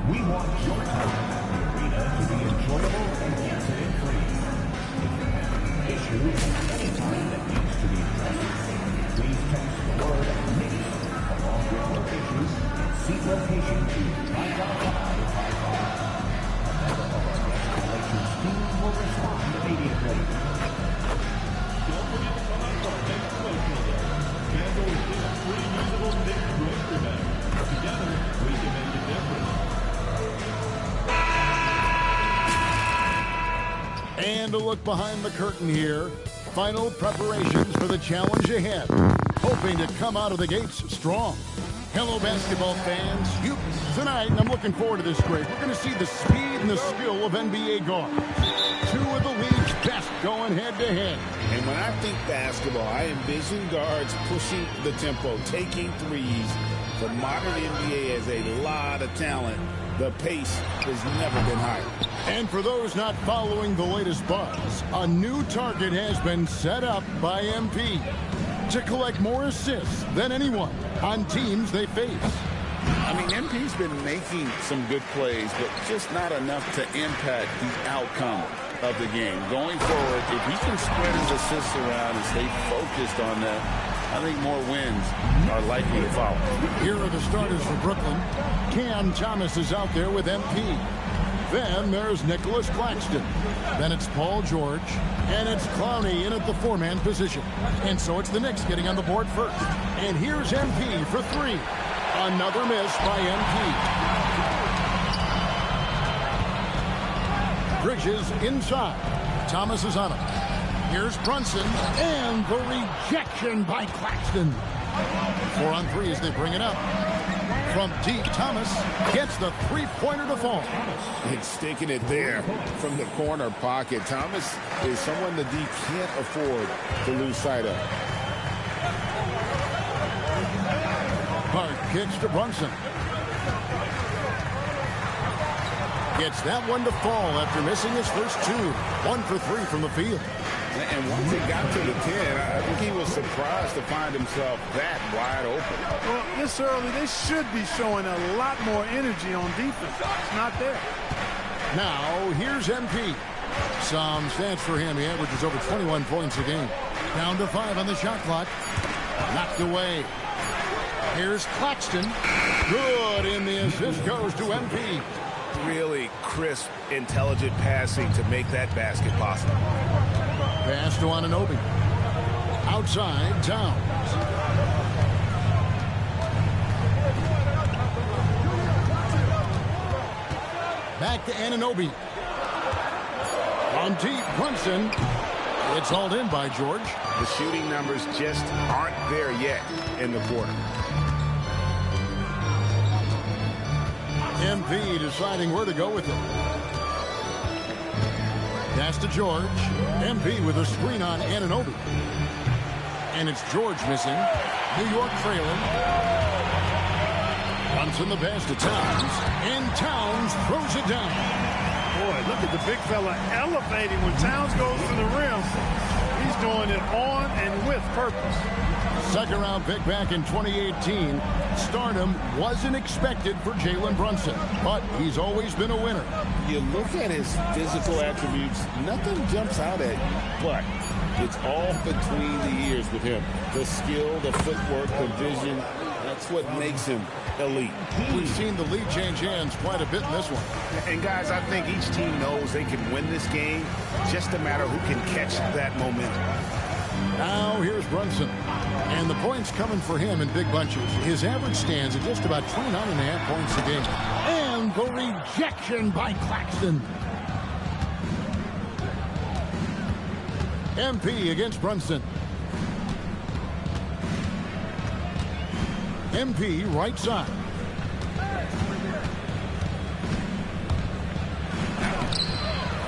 We want your time at the arena to be enjoyable and incident-free. If you have an issue at any time that needs to be addressed, please text the word Knicks along with your issues and seat location to 55555. A member of our guest relations team will respond immediately. Don't forget to come out for our next promotion day. Candle is just free usable Knicks grocery bag. Together, we can make a difference. And a look behind the curtain here. Final preparations for the challenge ahead. Hoping to come out of the gates strong. Hello, basketball fans. Tonight, I'm looking forward to this great. We're going to see the speed and the skill of NBA guards. Two of the league's best going head-to-head. And when I think basketball, I envision guards pushing the tempo, taking threes. The modern NBA has a lot of talent. The pace has never been higher. And for those not following the latest buzz, a new target has been set up by MP to collect more assists than anyone on teams they face. I mean, MP's been making some good plays, but just not enough to impact the outcome of the game. Going forward, if he can spread his assists around and stay focused on that, I think more wins are likely to follow. Here are the starters for Brooklyn. Cam Thomas is out there with MP. Then there's Nicholas Claxton. Then it's Paul George. And it's Clowney in at the four-man position. And so it's the Knicks getting on the board first. And here's MP for three. Another miss by MP. Bridges inside. Thomas is on him. Here's Brunson, and the rejection by Claxton. 4 on 3 as they bring it up. From deep, Thomas gets the three-pointer to fall. It's sticking it there from the corner pocket. Thomas is someone the D can't afford to lose sight of. Hart kicks to Brunson. Gets that one to fall after missing his first two. 1 for 3 from the field. And once he got to the 10, I think he was surprised to find himself that wide open. Well, this early, they should be showing a lot more energy on defense. It's not there. Now, here's MP. Some stats for him. He averages over 21 points a game. Down to 5 on the shot clock. Knocked away. Here's Claxton. Good, and the assist goes to MP. Really crisp, intelligent passing to make that basket possible. Pass to Anunoby. Outside, Towns. Back to Anunoby. On deep, Brunson. It's hauled in by George. The shooting numbers just aren't there yet in the quarter. MP deciding where to go with it. Pass to George. MP with a screen on Anunoby. And it's George missing. New York trailing. Brunson the pass to Towns. And Towns throws it down. Boy, look at the big fella elevating when Towns goes to the rim. He's doing it on and with purpose. Second round pick back in 2018. Stardom wasn't expected for Jalen Brunson, but he's always been a winner. You look at his physical attributes, nothing jumps out at you, but it's all between the ears with him. The skill, the footwork, the vision, that's what makes him elite. We've seen the lead change hands quite a bit in this one. And guys, I think each team knows they can win this game, just a matter who can catch that momentum. Now here's Brunson. And the points coming for him in big bunches. His average stands at just about 29.5 points a game. And the rejection by Claxton. MP against Brunson. MP right side.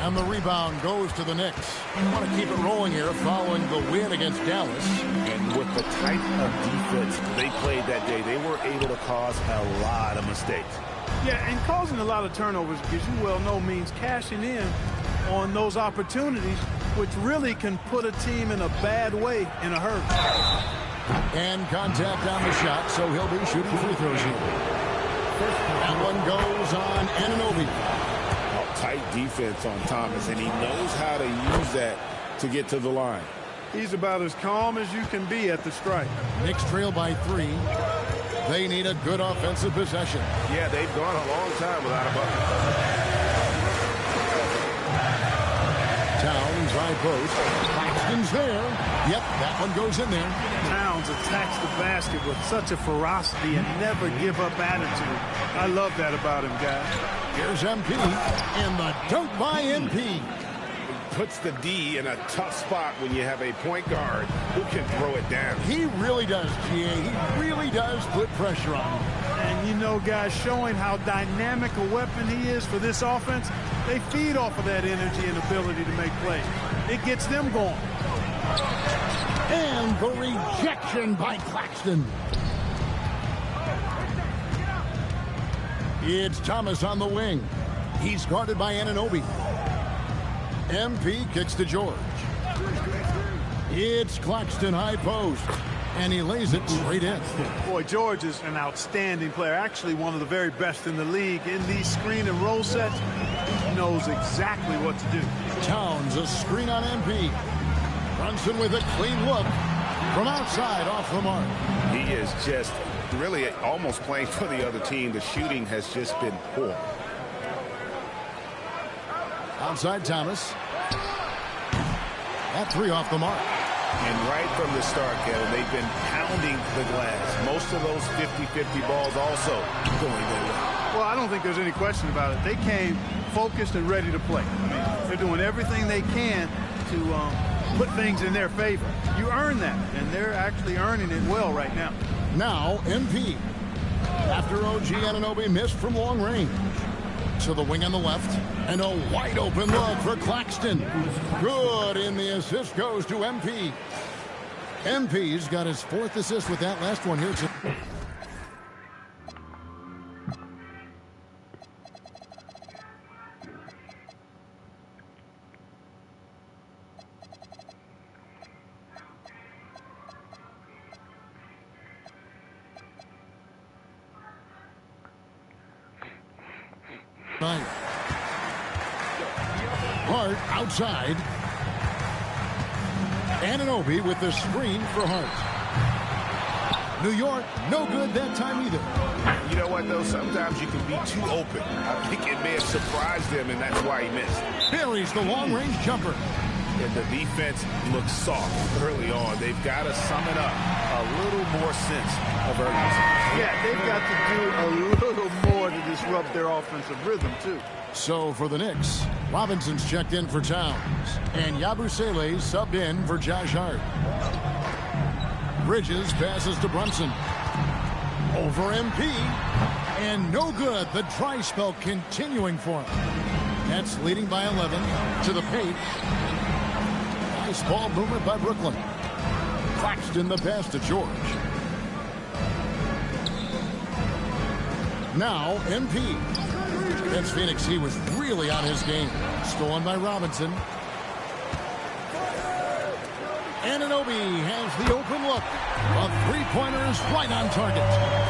And the rebound goes to the Knicks. Want to keep it rolling here following the win against Dallas. And with the type of defense they played that day, they were able to cause a lot of mistakes. Yeah, and causing a lot of turnovers, as you well know, means cashing in on those opportunities, which really can put a team in a bad way in a hurry. And contact on the shot, so he'll be shooting free throws here. That one goes on Anunoby. Tight defense on Thomas, and he knows how to use that to get to the line. He's about as calm as you can be at the strike. Knicks trail by 3. They need a good offensive possession. Yeah, they've gone a long time without a bucket. Towns, high post. Claxton's there. Yep, that one goes in there. Towns attacks the basket with such a ferocity and never give up attitude. I love that about him, guys. Here's MP, and the dunk by MP. Puts the D in a tough spot when you have a point guard who can throw it down. He really does, GA. He really does put pressure on him. And you know, guys, showing how dynamic a weapon he is for this offense, they feed off of that energy and ability to make plays. It gets them going. And the rejection by Claxton. It's Thomas on the wing. He's guarded by Anunoby. MP kicks to George. It's Claxton high post. And he lays it straight in. Boy, George is an outstanding player. Actually, one of the very best in the league. In these screen and roll sets, he knows exactly what to do. Towns, a screen on MP. Brunson with a clean look. From outside, off the mark. He is just really almost playing for the other team. The shooting has just been poor. Outside Thomas. That 3 off the mark. And right from the start, Kevin, they've been pounding the glass. Most of those 50-50 balls also going their way. Well, I don't think there's any question about it. They came focused and ready to play. I mean, they're doing everything they can to put things in their favor. You earn that, and they're actually earning it well right now. Now, MP. After OG Anunoby missed from long range. To the wing on the left. And a wide open look for Claxton. Good, and the assist goes to MP. MP's got his 4th assist with that last one here. Hart outside. Anunoby with the screen for Hart. New York, no good that time either. You know what, though? Sometimes you can be too open. I think it may have surprised them, and that's why he missed. Buries the long-range jumper. And the defense looks soft early on. They've got to sum it up. A little more sense of urgency. Yeah, they've got to do a little more to disrupt their offensive rhythm, too. So for the Knicks, Robinson's checked in for Towns. And Yabusele subbed in for Josh Hart. Bridges passes to Brunson. Over MP. And no good. The dry spell continuing for him. Nets leading by 11 to the paint. Nice ball movement by Brooklyn. Claxton the pass to George. Now MP. Against Phoenix, he was really on his game. Stolen by Robinson. Anunoby has the open look. A three-pointer is right on target.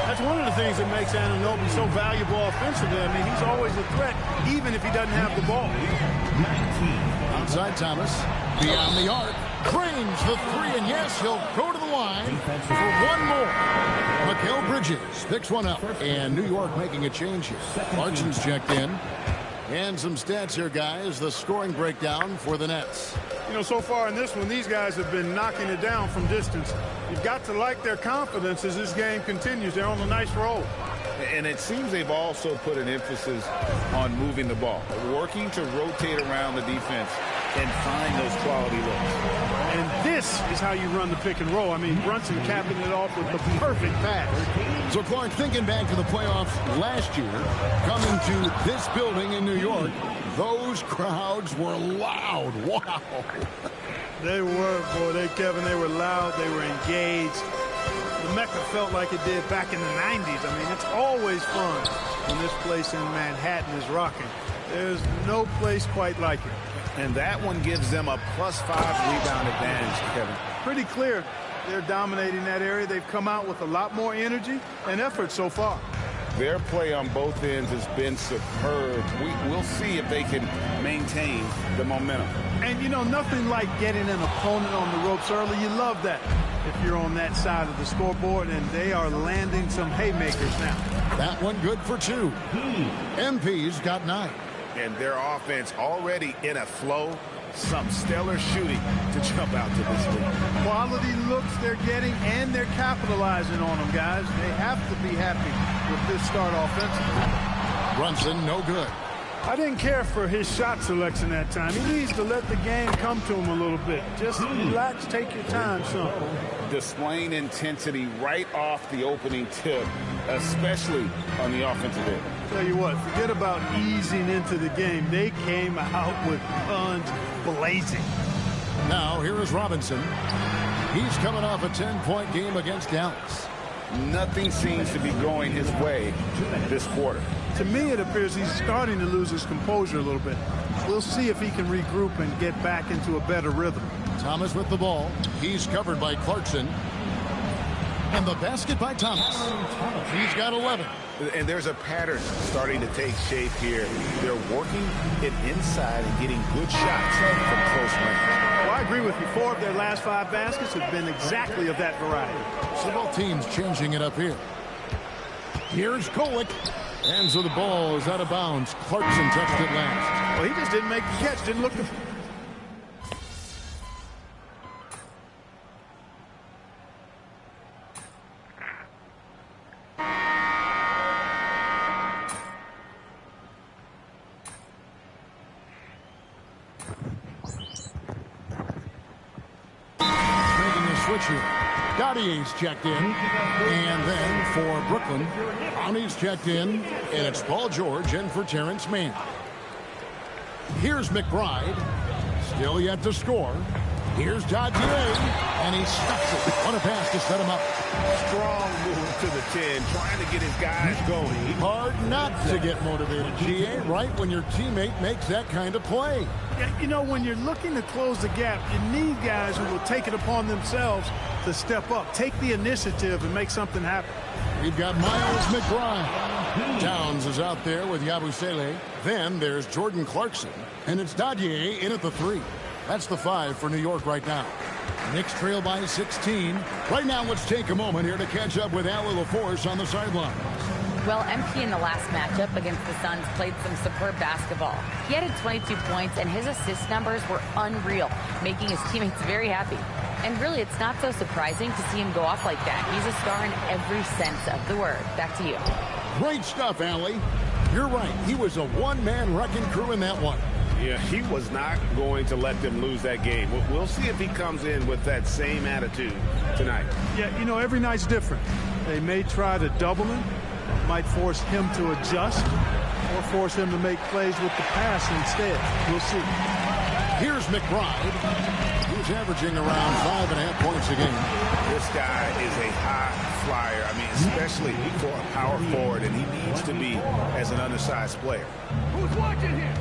That's one of the things that makes Anunoby so valuable offensively. I mean, he's always a threat, even if he doesn't have the ball. 19. Outside Thomas. Beyond the arc. Drains the 3, and yes, he'll go to the line for one more. Mikal Bridges picks one up. And New York making a change here. Clarkson's checked in. And some stats here, guys. The scoring breakdown for the Nets. You know, so far in this one, these guys have been knocking it down from distance. You've got to like their confidence as this game continues. They're on a nice roll. And it seems they've also put an emphasis on moving the ball, working to rotate around the defense and find those quality looks. And this is how you run the pick and roll. I mean, Brunson capping it off with the perfect pass. So, Clark, thinking back to the playoffs last year, coming to this building in New York, those crowds were loud. Wow. They were, boy, Kevin, they were loud. They were engaged. The Mecca felt like it did back in the 90s. I mean, it's always fun when this place in Manhattan is rocking. There's no place quite like it. And that one gives them a +5 rebound advantage, Kevin. Pretty clear they're dominating that area. They've come out with a lot more energy and effort so far. Their play on both ends has been superb. We'll see if they can maintain the momentum. And, you know, nothing like getting an opponent on the ropes early. You love that if you're on that side of the scoreboard, and they are landing some haymakers now. That one good for 2. MP's got 9. And their offense already in a flow. Some stellar shooting to jump out to this lead. Quality looks they're getting, and they're capitalizing on them, guys. They have to be happy with this start offensively. Brunson, no good. I didn't care for his shot selection that time. He needs to let the game come to him a little bit. Just relax, take your time, son. Displaying intensity right off the opening tip, especially on the offensive end. Tell you what, forget about easing into the game. They came out with guns blazing. Now, here is Robinson. He's coming off a 10-point game against Dallas. Nothing seems to be going his way this quarter. To me, it appears he's starting to lose his composure a little bit. We'll see if he can regroup and get back into a better rhythm. Thomas with the ball. He's covered by Clarkson. And the basket by Thomas. He's got 11. And there's a pattern starting to take shape here. They're working it inside and getting good shots from close range. Well, I agree with you. 4 of their last 5 baskets have been exactly of that variety. So both teams changing it up here. Here's Kolek. And so the ball is out of bounds. Clarkson touched it last. Well, he just didn't make the catch. Didn't look to... Switch here. Gaudier's checked in. And then for Brooklyn, Brownie's checked in. And it's Paul George in for Terrence Mann. Here's McBride. Still yet to score. Here's Dadier. And he stuffs it. What a pass to set him up. Strong move to the 10, trying to get his guys going. Hard not to get motivated, GA, right when your teammate makes that kind of play. Yeah, you know, when you're looking to close the gap, you need guys who will take it upon themselves to step up, take the initiative, and make something happen. We've got Miles McBride. Towns is out there with Yabusele. Then there's Jordan Clarkson. And it's Dadier in at the 3. That's the 5 for New York right now. Knicks trail by 16. Right now, let's take a moment here to catch up with Allie LaForce on the sideline. Well, MP in the last matchup against the Suns played some superb basketball. He added 22 points, and his assist numbers were unreal, making his teammates very happy. And really, it's not so surprising to see him go off like that. He's a star in every sense of the word. Back to you. Great stuff, Allie. You're right. He was a one-man wrecking crew in that one. Yeah, he was not going to let them lose that game. We'll see if he comes in with that same attitude tonight. Yeah, you know, every night's different. They may try to double him, might force him to adjust, or force him to make plays with the pass instead. We'll see. Here's McBride, who's averaging around 5.5 points a game. This guy is a high flyer. I mean, especially for a power forward, and he needs to be as an undersized player. Who's watching here?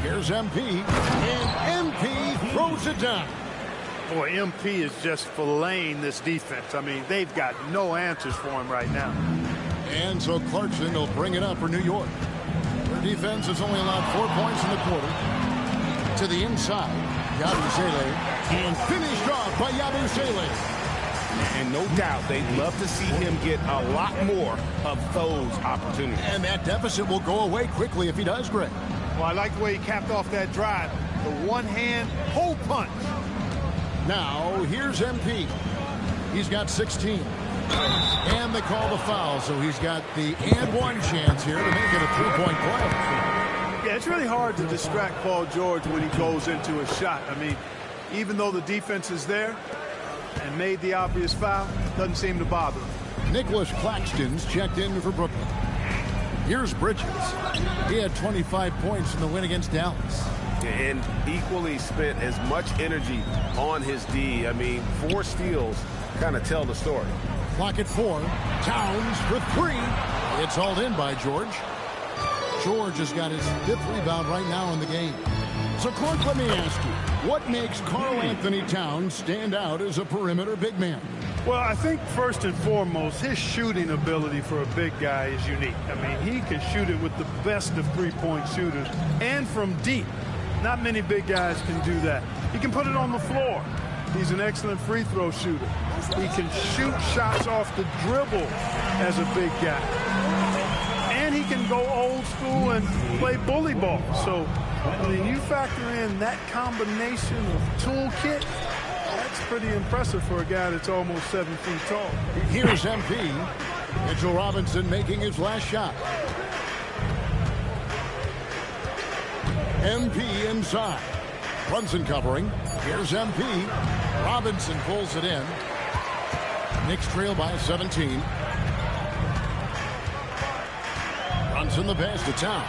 Here's MP, and MP throws it down. Boy, MP is just filleting this defense. I mean, they've got no answers for him right now. And so Clarkson will bring it up for New York. Their defense has only allowed 4 points in the quarter. To the inside, Yabusele, and finished off by Yabusele. And no doubt they'd love to see him get a lot more of those opportunities. And that deficit will go away quickly if he does, Greg. Well, I like the way he capped off that drive. The one-hand hole punch. Now, here's MP. He's got 16. And they call the foul, so he's got the and one chance here to make it a 3-point play. Yeah, it's really hard to distract Paul George when he goes into a shot. I mean, even though the defense is there and made the obvious foul, doesn't seem to bother him. Nicholas Claxton's checked in for Brooklyn. Here's Bridges. He had 25 points in the win against Dallas. And equally spent as much energy on his D. I mean, 4 steals kind of tell the story. Clock at 4. Towns for 3. It's hauled in by George. George has got his 5th rebound right now in the game. So, Clark, let me ask you, what makes Karl Anthony Towns stand out as a perimeter big man? Well, I think first and foremost, his shooting ability for a big guy is unique. I mean, he can shoot it with the best of three-point shooters and from deep. Not many big guys can do that. He can put it on the floor. He's an excellent free throw shooter. He can shoot shots off the dribble as a big guy. And he can go old school and play bully ball. So when you factor in that combination of toolkit, that's pretty impressive for a guy that's almost 7 feet tall. Here's MP. Mitchell Robinson making his last shot. MP inside. Brunson covering. Here's MP. Robinson pulls it in. Knicks trail by 17. Brunson the pass to Towns.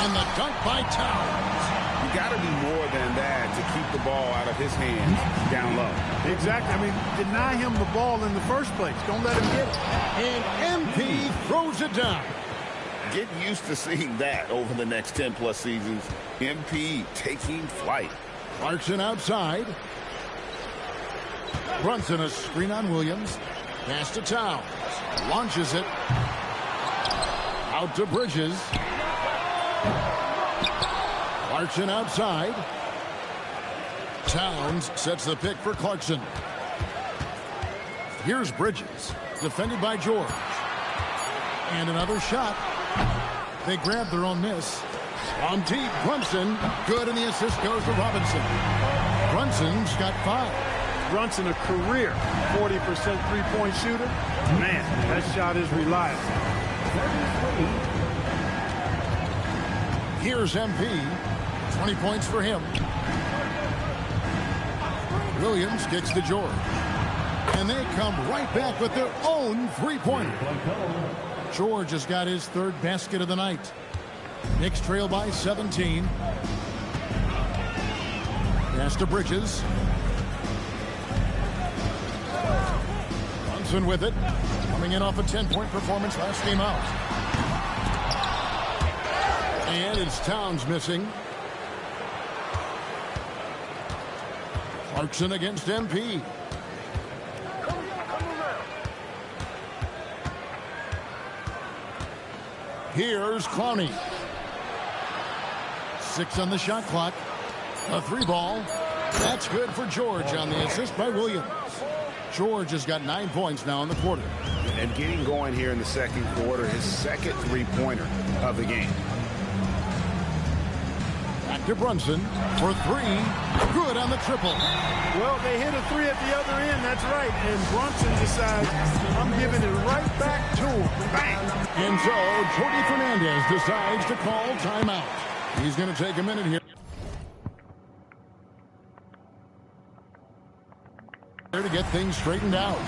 And the dunk by Towns. You got to be more than that to keep the ball out of his hands down low. Exactly. I mean, deny him the ball in the first place. Don't let him get it. And MP throws it down. Get used to seeing that over the next 10-plus seasons. MP taking flight. Clarkson outside. Brunson a screen on Williams. Pass to Towns. Launches it. Out to Bridges. Clarkson outside. Towns sets the pick for Clarkson. Here's Bridges. Defended by George. And another shot. They grab their own miss. On deep, Brunson. Good, and the assist goes to Robinson. Brunson's got 5. Brunson, a career 40% three-point shooter. Man, that shot is reliable. Here's MP. 20 points for him. Williams kicks to George. And they come right back with their own three-pointer. George has got his 3rd basket of the night. Knicks trail by 17. Pass to Bridges. Brunson with it. Coming in off a 10-point performance last game out. And it's Towns missing. Clarkson against MP. Here's Clowney. 6 on the shot clock. A 3 ball. That's good for George on the assist by Williams. George has got 9 points now in the quarter. And getting going here in the second quarter, his 2nd three-pointer of the game. Back to Brunson for 3. Good on the triple. Well, they hit a 3 at the other end, that's right. And Brunson decides, I'm giving it right back to him. Bang! And so, Jody Fernandez decides to call timeout. He's going to take a minute here to get things straightened out.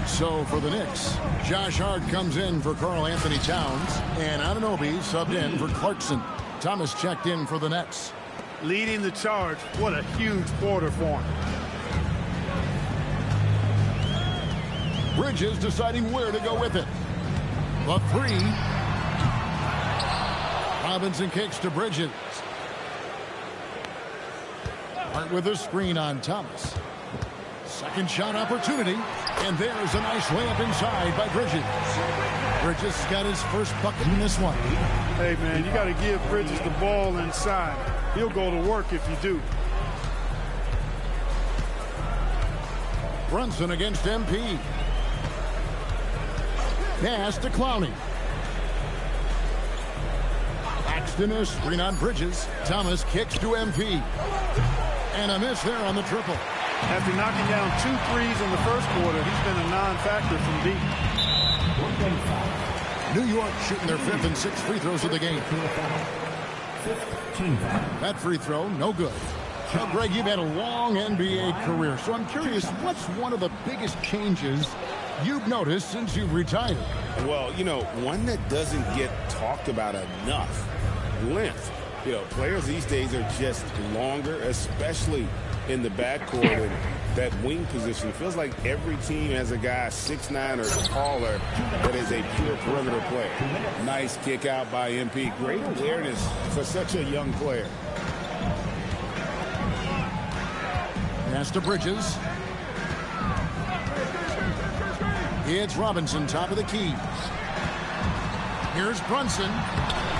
So, for the Knicks, Josh Hart comes in for Karl Anthony Towns, and Anunoby subbed in for Clarkson. Thomas checked in for the Nets. Leading the charge. What a huge quarter for him. Bridges deciding where to go with it. The 3. Robinson kicks to Bridges. Hart with a screen on Thomas. Second shot opportunity. And there's a nice layup inside by Bridges. Bridges got his first bucket in this one. Hey, man, you got to give Bridges the ball inside. He'll go to work if you do. Brunson against MP. Pass to Clowney. Claxton a screen on Bridges. Thomas kicks to MP. And a miss there on the triple. After knocking down 2 threes in the first quarter, he's been a non-factor from deep. New York shooting their 5th and 6th free throws of the game. 15 foul. That free throw, no good. Now, Greg, you've had a long NBA career, so I'm curious, what's one of the biggest changes you've noticed since you've retired? Well, you know, one that doesn't get talked about enough, length. You know, players these days are just longer, especially in the backcourt, and that wing position. It feels like every team has a guy 6'9" or taller that is a pure perimeter player. Nice kick out by MP. Great awareness for such a young player. Pass to Bridges. It's Robinson, top of the key. Here's Brunson.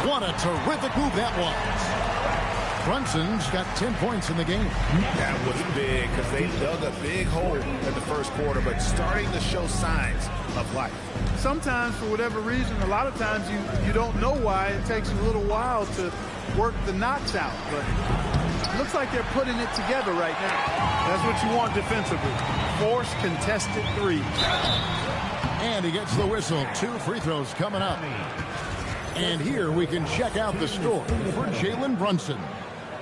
What a terrific move that was. Brunson's got 10 points in the game. That was big because they dug a big hole in the first quarter, but starting to show signs of life. Sometimes, for whatever reason, a lot of times you don't know why. It takes a little while to work the knots out, but it looks like they're putting it together right now. That's what you want defensively. Force contested threes. And he gets the whistle. 2 free throws coming up. And here we can check out the score for Jalen Brunson.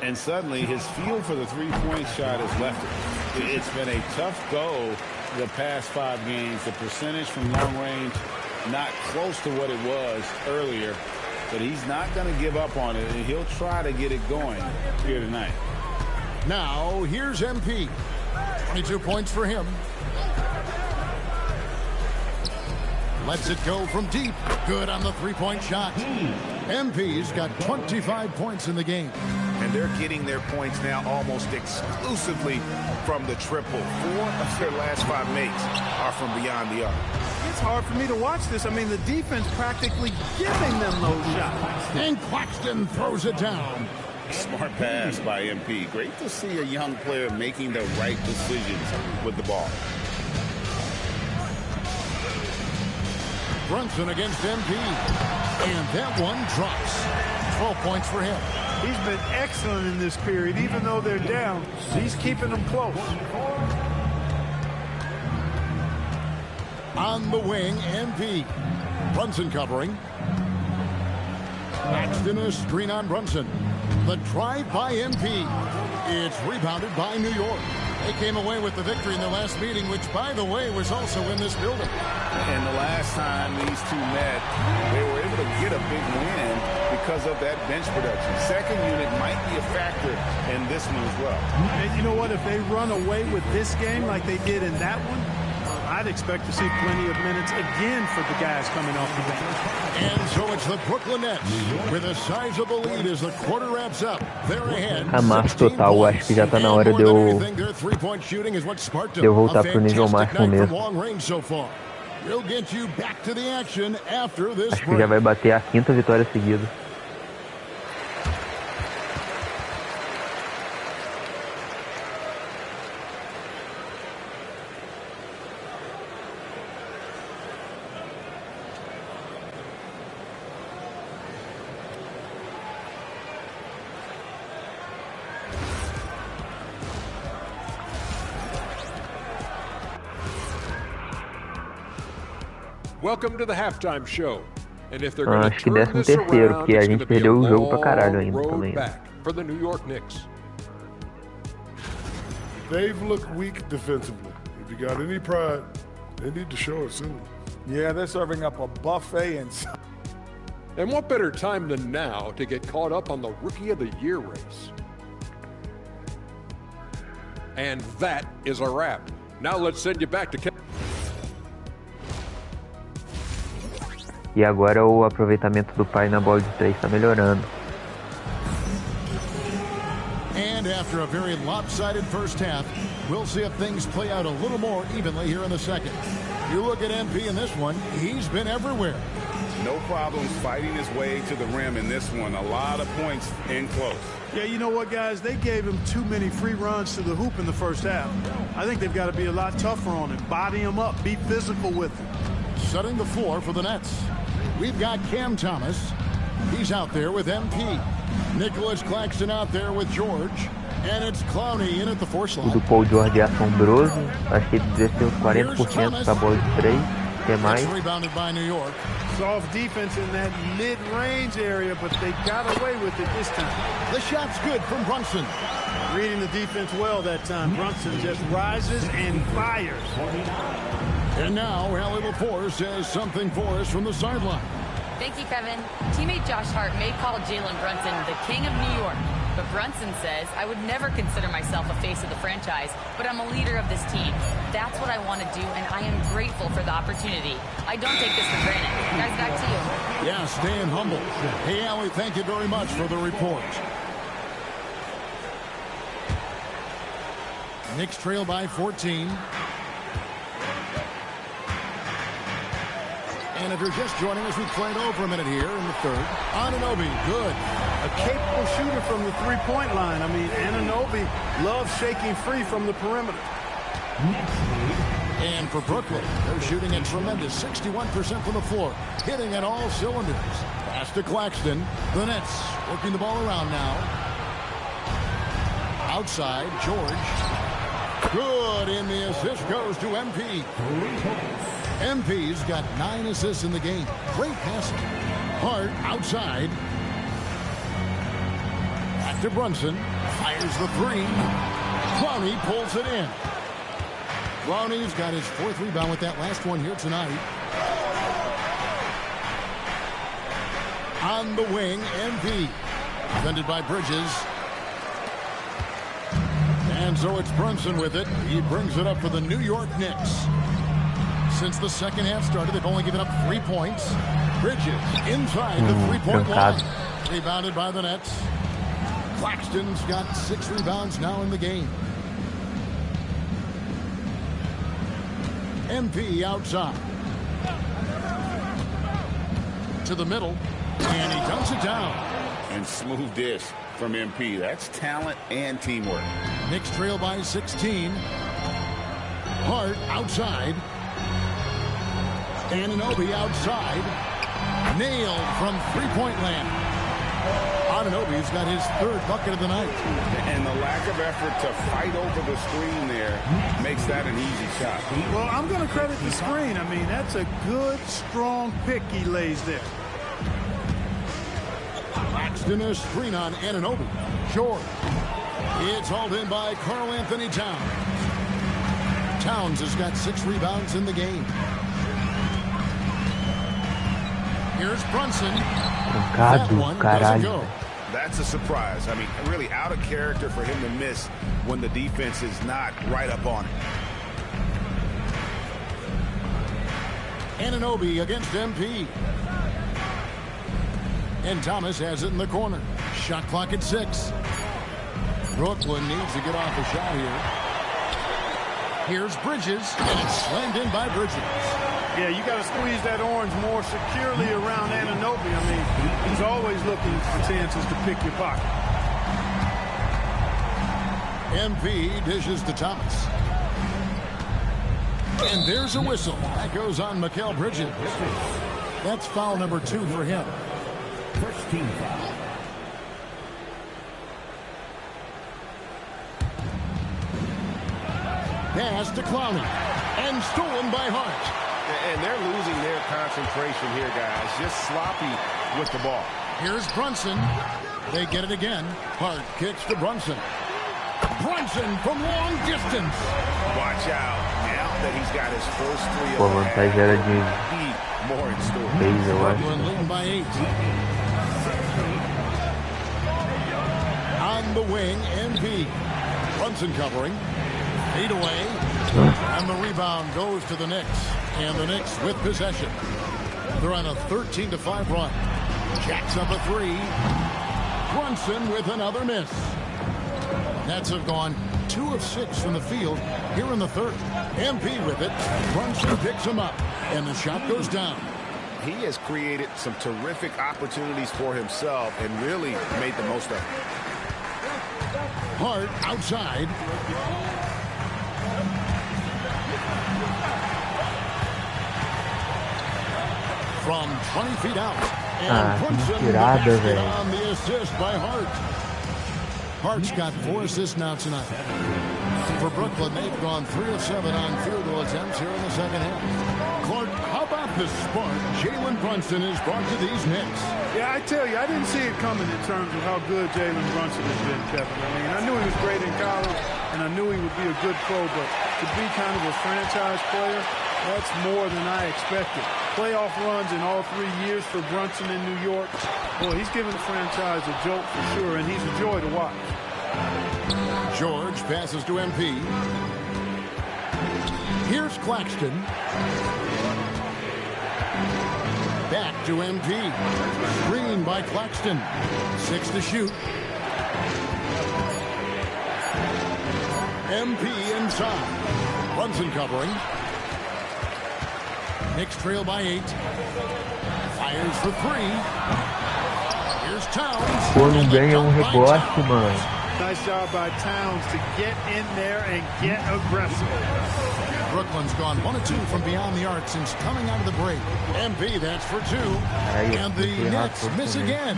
And suddenly his feel for the three-point shot has left him. It's been a tough go the past 5 games. The percentage from long range not close to what it was earlier. But he's not going to give up on it, and he'll try to get it going here tonight. Now, here's MP. 22 points for him. Lets it go from deep. Good on the three-point shot. MP's got 25 points in the game. And they're getting their points now almost exclusively from the triple. 4 of their last 5 makes are from beyond the arc. It's hard for me to watch this. I mean, the defense practically giving them those shots. And Claxton throws it down. Smart pass by MP. Great to see a young player making the right decisions with the ball. Brunson against MP. And that one drops. 12 points for him. He's been excellent in this period. Even though they're down, he's keeping them close. On the wing, MP. Brunson covering. Claxton a screen on Brunson. The drive by MP. It's rebounded by New York. They came away with the victory in their last meeting, which, by the way, was also in this building. And the last time these two met, they were able to get a big win because of that bench production. Second unit might be a factor in this one as well. And you know what? If they run away with this game like they did in that one, I'd expect to see plenty of minutes again for the guys coming off the bench. And so it's the Brooklyn Nets with a sizable lead as the quarter wraps up. They're ahead. Amasso total, acho que já tá na hora de eu voltar pro nível máximo mesmo. Acho que já vai bater a 5ª vitória seguida. Welcome to the halftime show. And if they're Acho que 13º, porque a gente perdeu o jogo pra caralho ainda também. For the New York Knicks. They've looked weak defensively. If you got any pride, they need to show it soon. Yeah, they're serving up a buffet And what better time than now to get caught up on the Rookie of the Year race? And that is a wrap. Now let's send you back to E agora o aproveitamento do pai na bola de 3 está melhorando. And after a very lopsided first half, we'll see if things play out a little more evenly here in the second. You look at MP in this one, he's been everywhere. No problems fighting his way to the rim in this one. A lot of points in close. Yeah, you know what, guys? They gave him too many free runs to the hoop in the first half. I think they've got to be a lot tougher on him. Body him up. Be physical with him. Setting the floor for the Nets. We've got Cam Thomas. He's out there with MP. Nicholas Claxton out there with George. And it's Clowney in at the force line. O do Paul George é assombroso. Acho que ele devia ter uns 40% da bola de 3. ter mais. Rebounded by New York. Soft defense in that mid-range area, but they got away with it this time. The shot's good from Brunson. Reading the defense well that time. Brunson just rises and fires. And now Allie LaForce says something for us from the sideline. Thank you, Kevin. Teammate Josh Hart may call Jalen Brunson the king of New York, but Brunson says, I would never consider myself a face of the franchise, but I'm a leader of this team. That's what I want to do, and I am grateful for the opportunity. I don't take this for granted. Guys, back to you. Yeah, staying humble. Hey, Allie, thank you very much for the report. Knicks trail by 14. And if you're just joining us, we've played over a minute here in the third. Anunoby, good. A capable shooter from the three-point line. I mean, Anunoby loves shaking free from the perimeter. And for Brooklyn, they're shooting a tremendous 61% from the floor, hitting at all cylinders. Pass to Claxton. The Nets working the ball around now. Outside, George. Good, and the assist goes to MP. MP's got 9 assists in the game. Great passing. Hart outside. Back to Brunson. Fires the three. Clowney pulls it in. Clowney's got his 4th rebound with that last one here tonight. On the wing, MP. Defended by Bridges. And so it's Brunson with it. He brings it up for the New York Knicks. Since the second half started, they've only given up 3 points. Bridges inside the three-point line. Rebounded by the Nets. Claxton's got 6 rebounds now in the game. MP outside. To the middle. And he dunks it down. And smooth dish from MP. That's talent and teamwork. Knicks trail by 16. Hart outside. Anunoby outside. Nailed from three-point land. Anunoby's got his 3rd bucket of the night. And the lack of effort to fight over the screen there makes that an easy shot. Well, I'm going to credit the screen. I mean, that's a good, strong pick he lays there. Claxton a screen on Anunoby. George. It's hauled in by Karl Anthony Towns. Towns has got 6 rebounds in the game. Here's Brunson. That one doesn't go. That's a surprise. I mean, really out of character for him to miss when the defense is not right up on it. Anunoby against MP. And Thomas has it in the corner. Shot clock at 6. Brooklyn needs to get off a shot here. Here's Bridges, and it's slammed in by Bridges. Yeah, you got to squeeze that orange more securely around Anunoby. I mean, he's always looking for chances to pick your pocket. MP dishes to Thomas. And there's a whistle. That goes on Mikal Bridges. That's foul number 2 for him. First team foul. Pass to Clowney. And stolen by Hart. And they're losing their concentration here, guys. Just sloppy with the ball. Here's Brunson. They get it again. Hart kicks to Brunson. Brunson from long distance. Watch out. Now that he's got his first 3 Pô, of a the vantagem era de more in store. 6, eu acho. Brooklyn leading by 8. On the wing, MP. Brunson covering. 8 away. And the rebound goes to the Knicks. And the Knicks with possession. They're on a 13-5 run. Jacks up a 3. Brunson with another miss. Nets have gone 2 of 6 from the field here in the third. MP with it. Brunson picks him up. And the shot goes down. He has created some terrific opportunities for himself and really made the most of it. Hart outside. From 20 feet out. And Brunson on the assist by Hart. Hart's got 4 assists now tonight. For Brooklyn, they've gone 3 of 7 on field goal attempts here in the second half. Clark, how about the spark Jalen Brunson has brought to these Knicks? Yeah, I tell you, I didn't see it coming in terms of how good Jalen Brunson has been, Kevin. I mean, I knew he was great in college, and I knew he would be a good pro, but to be kind of a franchise player, that's more than I expected. Playoff runs in all 3 years for Brunson in New York. Boy, he's given the franchise a jolt for sure, and he's a joy to watch. George passes to MP. Here's Claxton. Back to MP. Screen by Claxton. 6 to shoot. MP inside. Brunson covering. Knicks trail by 8. Fires for 3. Here's Towns. Pô, não ganha rebote, mano. Nice job by Towns to get in there and get aggressive. Brooklyn's gone 1 of 2 from beyond the arc since coming out of the break. MP, that's for 2. And the Knicks miss again.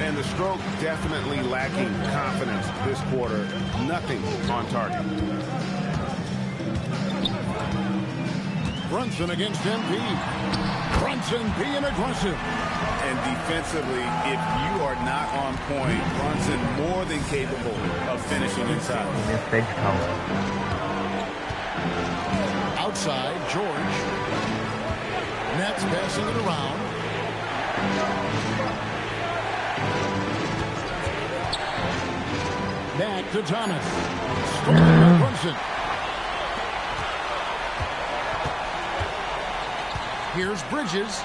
And the stroke definitely lacking confidence this quarter. Nothing on target. Brunson against MP. Brunson being aggressive. And defensively, if you are not on point, Brunson more than capable of finishing inside. Outside, George. Nets passing it around. Back to Thomas. Stolen by Brunson. Here's Bridges.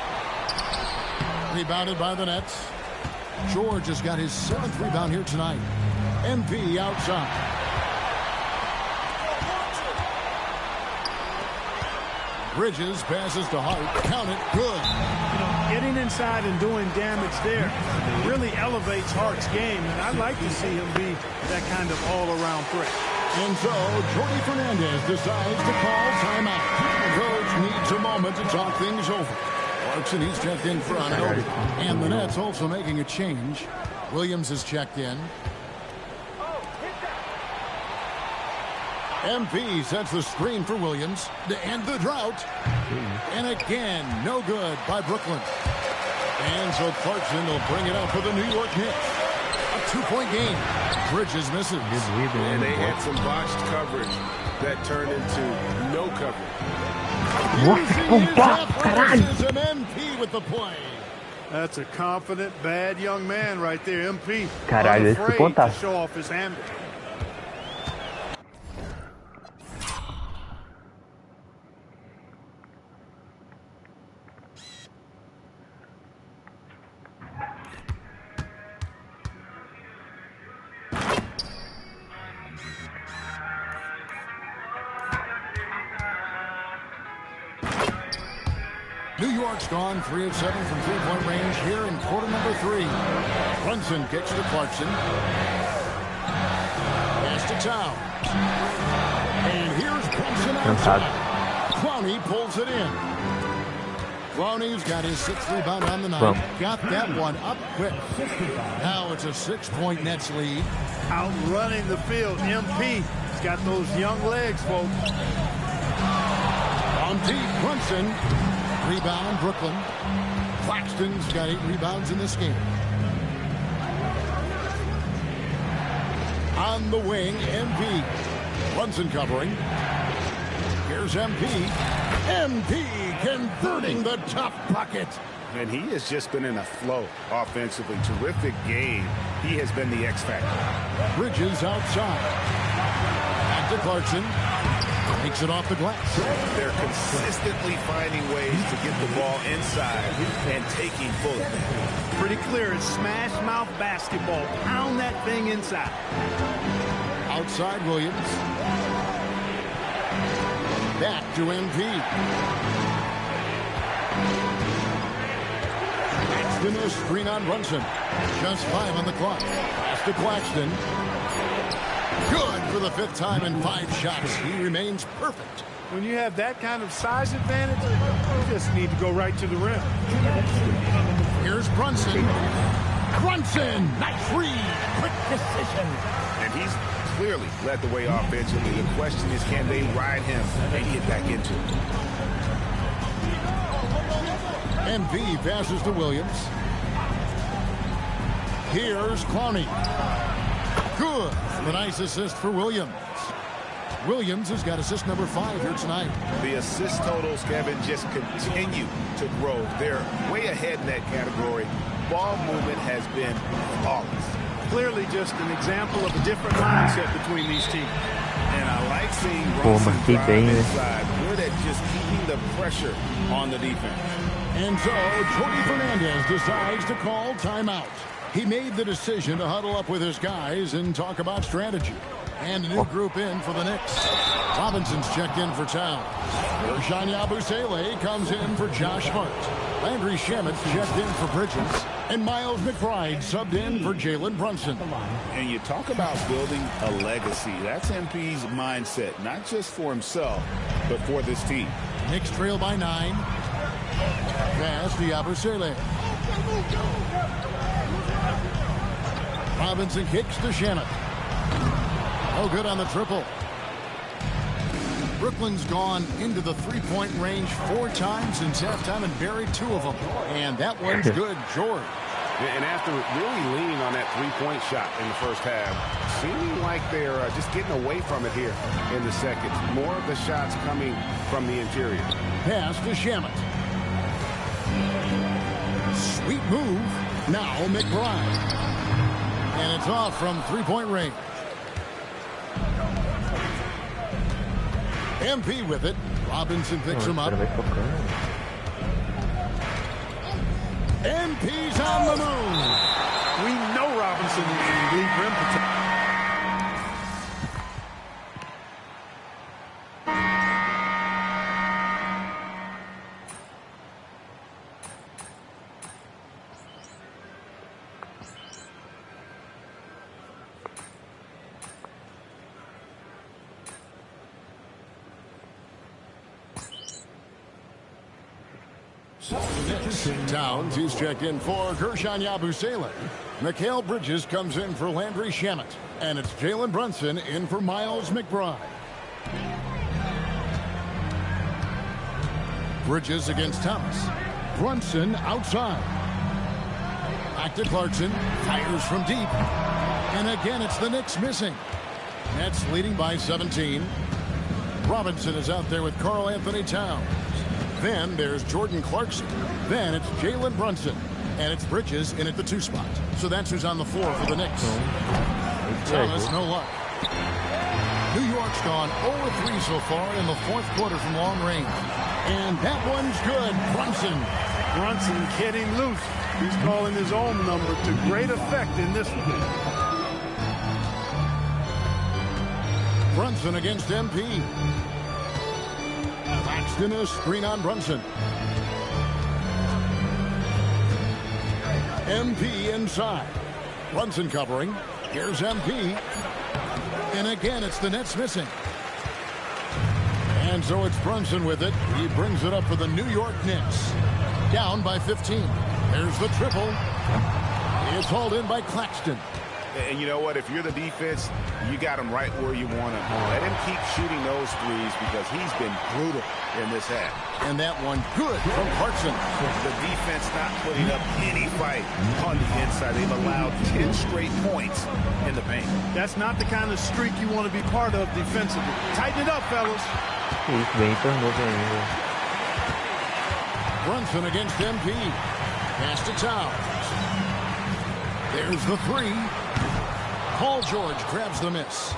Rebounded by the Nets. George has got his 7th rebound here tonight. MP outside. Bridges passes to Hart. Count it. Good. You know, getting inside and doing damage there really elevates Hart's game, and I'd like to see him be that kind of all-around threat. And so, Jordy Fernandez decides to call timeout. The coach needs a moment to talk things over. Clarkson, he's checked in front. And the Nets also making a change. Williams is checked in. MP sets the screen for Williams to end the drought. And again, no good by Brooklyn. And so Clarkson will bring it up for the New York Knicks. A 2-point game. Bridges misses. And they had some botched coverage that turned into no coverage. MP with the play. That's a confident, bad young man right there. MP. Caralho, esse foi unafraid to fantástico. show off his handle. New York's gone 3 of 7 from 3-point range here in quarter number 3. Brunson gets to Clarkson. Pass to Towns. And here's Brunson outside. Clowney pulls it in. Clowney's got his 6th rebound on the night. Got that one up quick. Now it's a 6-point Nets lead. Outrunning the field. MP. He's got those young legs, folks. On deep, Brunson. Rebound, Brooklyn. Claxton's got 8 rebounds in this game. On the wing, MP. Brunson covering. Here's MP. MP converting the tough bucket. And he has just been in a flow offensively. Terrific game. He has been the X factor. Bridges outside. Back to Clarkson. Takes it off the glass. They're consistently finding ways to get the ball inside and taking full advantage. Pretty clear. It's smash mouth basketball. Pound that thing inside. Outside Williams. Back to MP. Claxton a screen on Brunson. Just 5 on the clock. Pass to Claxton. Good for the 5th time in 5 shots. He remains perfect. When you have that kind of size advantage, you just need to go right to the rim. Here's Brunson. Brunson, nice read. Quick decision. And he's clearly led the way offensively. The question is, can they ride him and get back into it? MP passes to Williams. Here's Clowney. Good. A nice assist for Williams. Williams has got assist number 5 here tonight. The assist totals, Kevin, just continue to grow. They're way ahead in that category. Ball movement has been flawless. Clearly just an example of a different mindset between these teams. And I like seeing Brunson drive inside. Good at just keeping the pressure on the defense. And so Jordy Fernandez decides to call timeout. He made the decision to huddle up with his guys and talk about strategy. And a new group in for the Knicks. Robinson's checked in for Towns. Ersan Yabusele comes in for Josh Hart. Landry Shamit's checked in for Bridges. And Miles McBride subbed in for Jalen Brunson. And you talk about building a legacy. That's MP's mindset, not just for himself, but for this team. Knicks trail by 9. Pass to Yabusele. Robinson kicks to Shamit. Oh, good on the triple. Brooklyn's gone into the three-point range 4 times since halftime and buried 2 of them. And that one's good, George. And after really leaning on that three-point shot in the first half, seeming like they're just getting away from it here in the second. More of the shots coming from the interior. Pass to Shamit. Sweet move. Now McBride. And it's off from three-point range. MP with it. Robinson picks him up. MP's on the move. We know Robinson is elite rim protector. Towns, he's checked in for Ersan Yabusele. Mikal Bridges comes in for Landry Shamet. And it's Jalen Brunson in for Miles McBride. Bridges against Thomas. Brunson outside. Back to Clarkson. Fires from deep. And again, it's the Knicks missing. Nets leading by 17. Robinson is out there with Karl Anthony Towns. Then there's Jordan Clarkson. Then it's Jalen Brunson. And it's Bridges in at the 2 spot. So that's who's on the floor for the Knicks. Thomas, no luck. New York's gone 0-3 so far in the 4th quarter from long range. And that one's good. Brunson. Brunson getting loose. He's calling his own number to great effect in this one. Brunson against MP. Claxton a screen on Brunson. MP inside. Brunson covering. Here's MP. And again, it's the Nets missing. And so it's Brunson with it. He brings it up for the New York Knicks. Down by 15. There's the triple. It's hauled in by Claxton. And you know what? If you're the defense, you got him right where you want him. Let him keep shooting those threes because he's been brutal in this half. And that one good from Clarkson. The defense not putting up any fight on the inside. They've allowed 10 straight points in the paint. That's not the kind of streak you want to be part of defensively. Tighten it up, fellas. Brunson against MP. Pass to Towns. There's the 3. Paul George grabs the miss.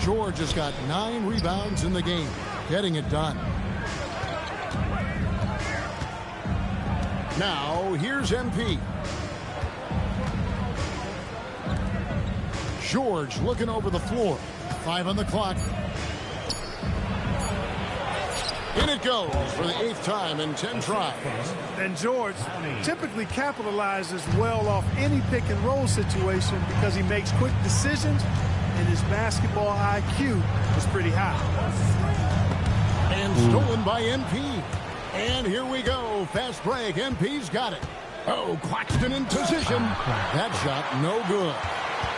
George has got 9 rebounds in the game, getting it done. Now, here's MP. George looking over the floor. 5 on the clock. In it goes for the 8th time in 10 tries. And George typically capitalizes well off any pick and roll situation because he makes quick decisions and his basketball IQ is pretty high. And stolen by MP. And here we go. Fast break. MP's got it. Oh, Claxton in position. That shot no good.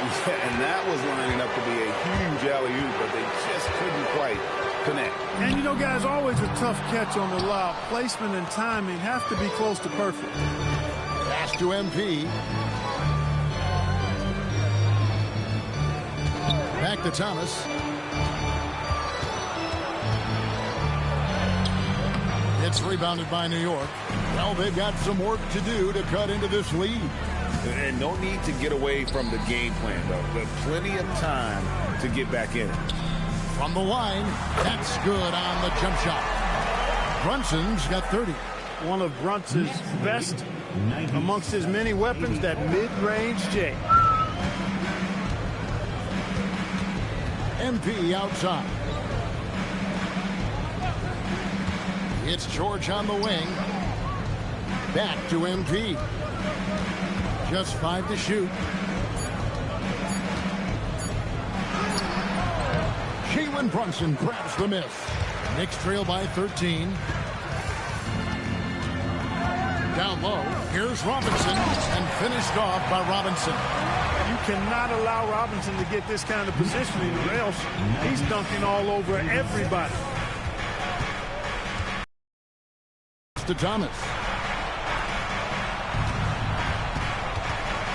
And that was lining up to be a huge alley-oop, but they just couldn't quite connect. And you know, guys, always a tough catch on the lob. Placement and timing have to be close to perfect. Pass to MP. Back to Thomas. It's rebounded by New York. Well, they've got some work to do to cut into this lead. And no need to get away from the game plan, though. But plenty of time to get back in it. From the line, that's good on the jump shot. Brunson's got 30. One of Brunson's best amongst his many weapons, that mid-range J. MP outside. It's George on the wing. Back to MP. Just 5 to shoot. Jalen Brunson grabs the miss. Knicks trail by 13. Down low, here's Robinson, and finished off by Robinson. You cannot allow Robinson to get this kind of positioning, or else he's dunking all over everybody. To Thomas.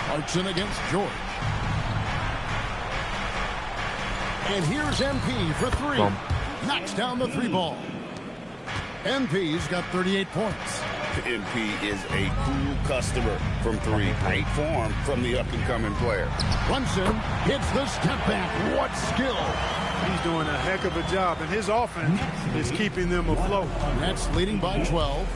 Clarkson against George. And here's MP for 3. Knocks down the 3 ball. MP's got 38 points. MP is a cool customer from 3. Great form from the up-and-coming player. Brunson hits the step back. What skill! He's doing a heck of a job, and his offense is keeping them afloat. That's leading by 12.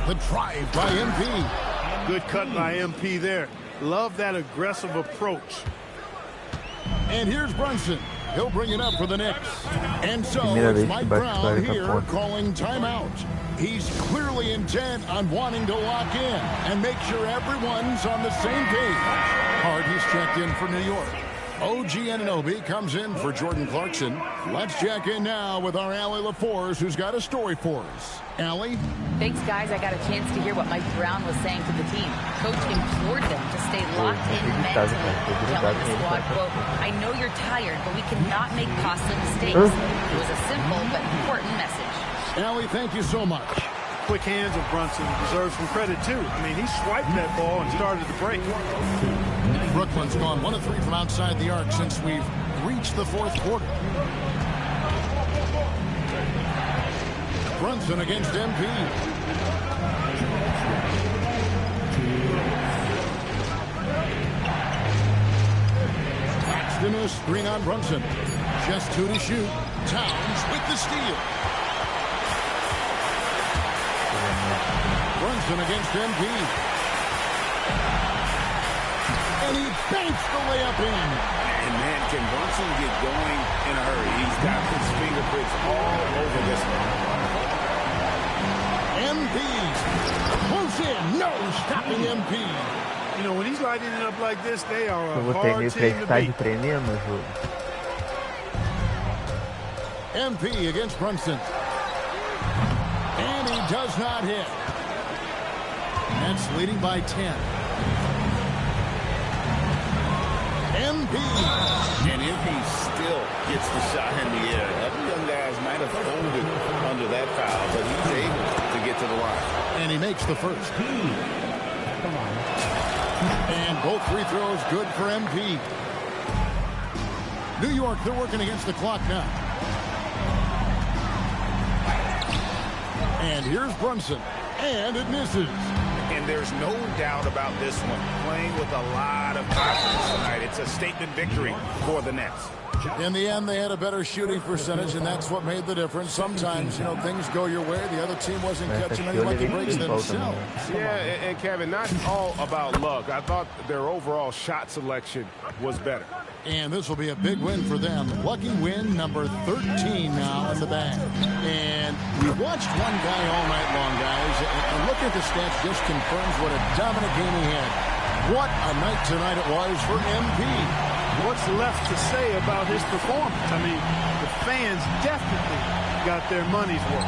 The drive by MP. Good cut by MP there. Love that aggressive approach. And here's Brunson. He'll bring it up for the Knicks. And so it's Mike Brown here calling timeout. He's clearly intent on wanting to lock in and make sure everyone's on the same page. Hardy's checked in for New York. OG Anunoby comes in for Jordan Clarkson. Let's check in now with our Allie LaForce, who's got a story for us. Allie? Thanks, guys. I got a chance to hear what Mike Brown was saying to the team. Coach implored them to stay locked in mentally, telling the squad, quote, I know you're tired, but we cannot make costly mistakes. It was a simple but important message. Allie, thank you so much. Quick hands of Brunson deserves some credit, too. I mean, he swiped that ball and started the break. Brooklyn's gone 1 of 3 from outside the arc since we've reached the 4th quarter. Brunson against MP. Paxton a screen on Brunson. Just 2 to shoot. Towns with the steal. Brunson against MP. And he banks the layup in. And man, can Brunson get going in a hurry? He's got his fingerprints all over this one. MP close in. No stopping MP. You know, when he's lighting it up like this, they are a hard team to beat. MP against Brunson. And he does not hit. That's leading by 10. MP. And MP still gets the shot in the air. Other young guys might have folded under that foul, but he's able to get to the line. And he makes the first. And both free throws good for MP. New York, they're working against the clock now. And here's Brunson. And it misses. And there's no doubt about this one. Playing with a lot of confidence tonight. It's a statement victory for the Nets. In the end, they had a better shooting percentage, and that's what made the difference. Sometimes, you know, things go your way. The other team wasn't catching any lucky breaks themselves. Yeah, and Kevin, not all about luck. I thought their overall shot selection was better. And this will be a big win for them. Lucky win number 13 now in the bag. And we watched one guy all night long, guys. And looking at the stats just confirms what a dominant game he had. What a night tonight it was for MP. What's left to say about his performance? I mean, the fans definitely got their money's worth.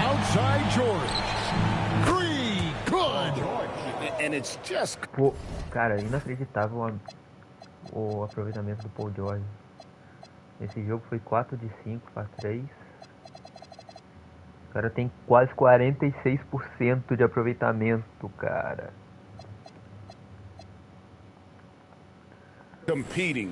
Outside George. 3. Good. And it's just... Pô, cara, inacreditável o aproveitamento do Paul George. Esse jogo foi 4 de 5 para 3. O cara tem quase 46% de aproveitamento, cara. Competing,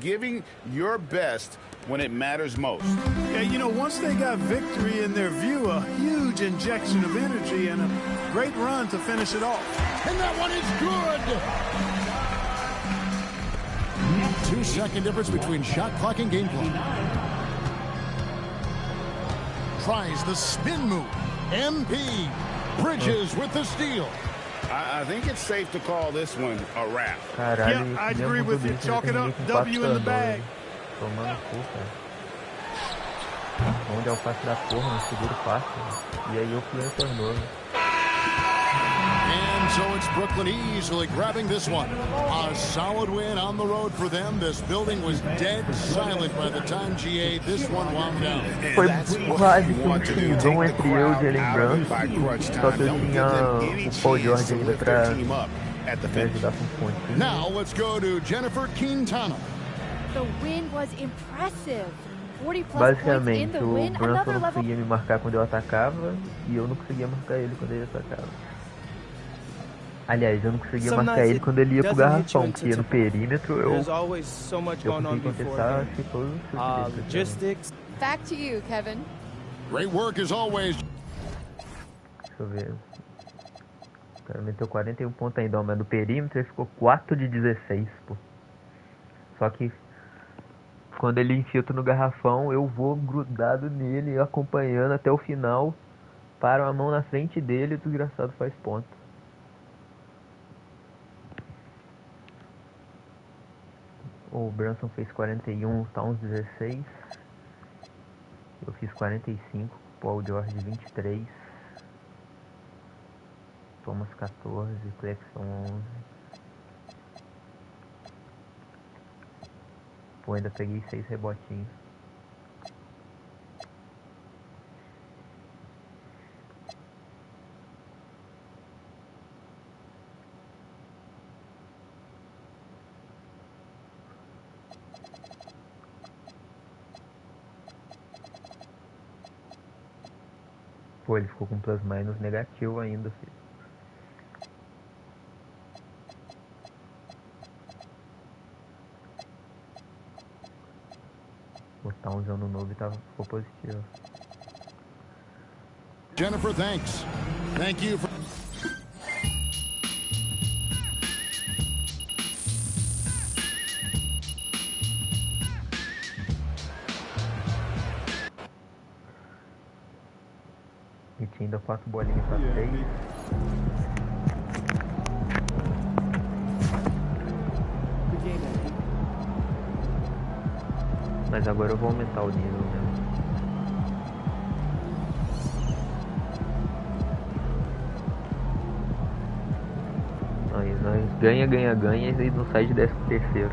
giving your best when it matters most. Yeah, once they got victory in their view, a huge injection of energy and a great run to finish it off. And that one is good. 2-second difference between shot clock and game clock. Tries the spin move. MP. Bridges with the steal. I think it's safe to call this one a wrap. Caralho, I agree with you. Chalk it up. W in the bag. Tomando cu, cara. Onde é o passe da porra, no seguro passe. E aí eu fui retornou. And so it's Brooklyn easily grabbing this one. A solid win on the road for them. This building was dead silent by the time GA this one wound down. Foi quase que um xingão entre eu e o Jalen Brunson. Só que eu tinha o Paul George ainda pra ajudar com pontos. Now let's go to Jennifer Quintana. The win was impressive. 40 plus Basicamente, points in the o win. Brunson Another não level. conseguia me marcar quando eu atacava e eu não conseguia marcar ele quando ele atacava. Aliás, eu não conseguia marcar ele quando ele ia pro garrafão, porque no perímetro eu consegui contestar acho que todos os chutes. Back to you, Kevin. Great work as always. Deixa eu ver. O cara meteu 41 pontos ainda, mas no perímetro ele ficou 4 de 16, pô. Só que quando ele infiltra no garrafão, eu vou grudado nele, acompanhando até o final, paro a mão na frente dele e o desgraçado faz ponto. O Brunson fez 41, Towns 16. Eu fiz 45, Paul George 23. Thomas 14, Clexton 11. Pô, ainda peguei 6 rebotinhos. Pô, ele ficou com plus minus negativo ainda, filho. O Towns ano novo ficou positivo. Jennifer, thanks. Thank you for... E tinha ainda 4 bolinhas pra 3. Mas agora eu vou aumentar o nível mesmo. Aí nós ganha e não sai de 13º.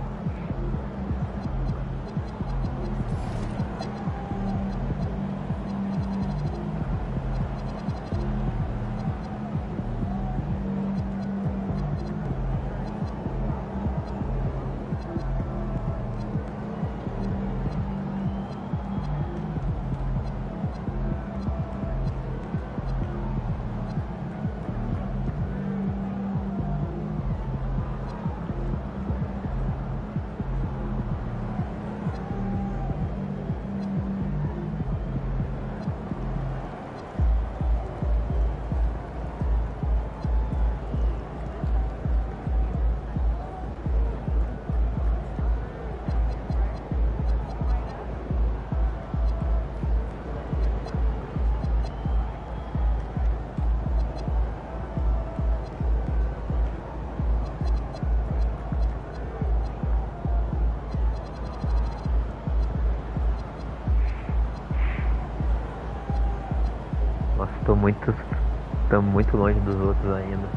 Estamos muito longe dos outros ainda.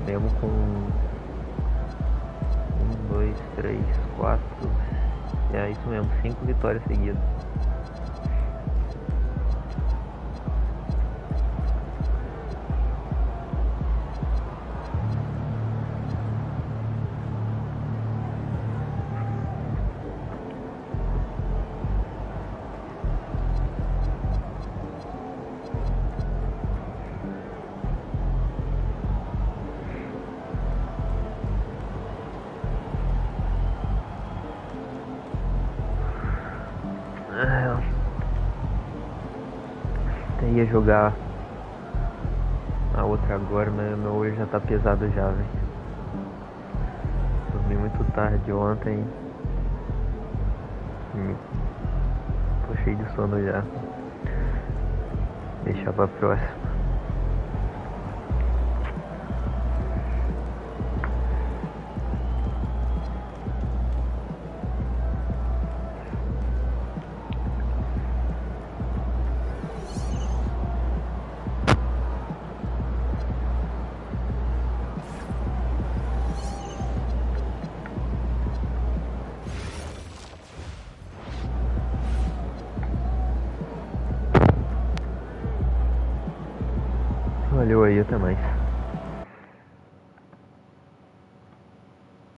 Mesmo com 1, 2, 3, 4. É isso mesmo, 5 vitórias seguidas. ia jogar a outra agora, mas meu olho já tá pesado já, velho. Dormi muito tarde ontem. Tô cheio de sono já. Deixar pra próxima. Valeu aí, até mais.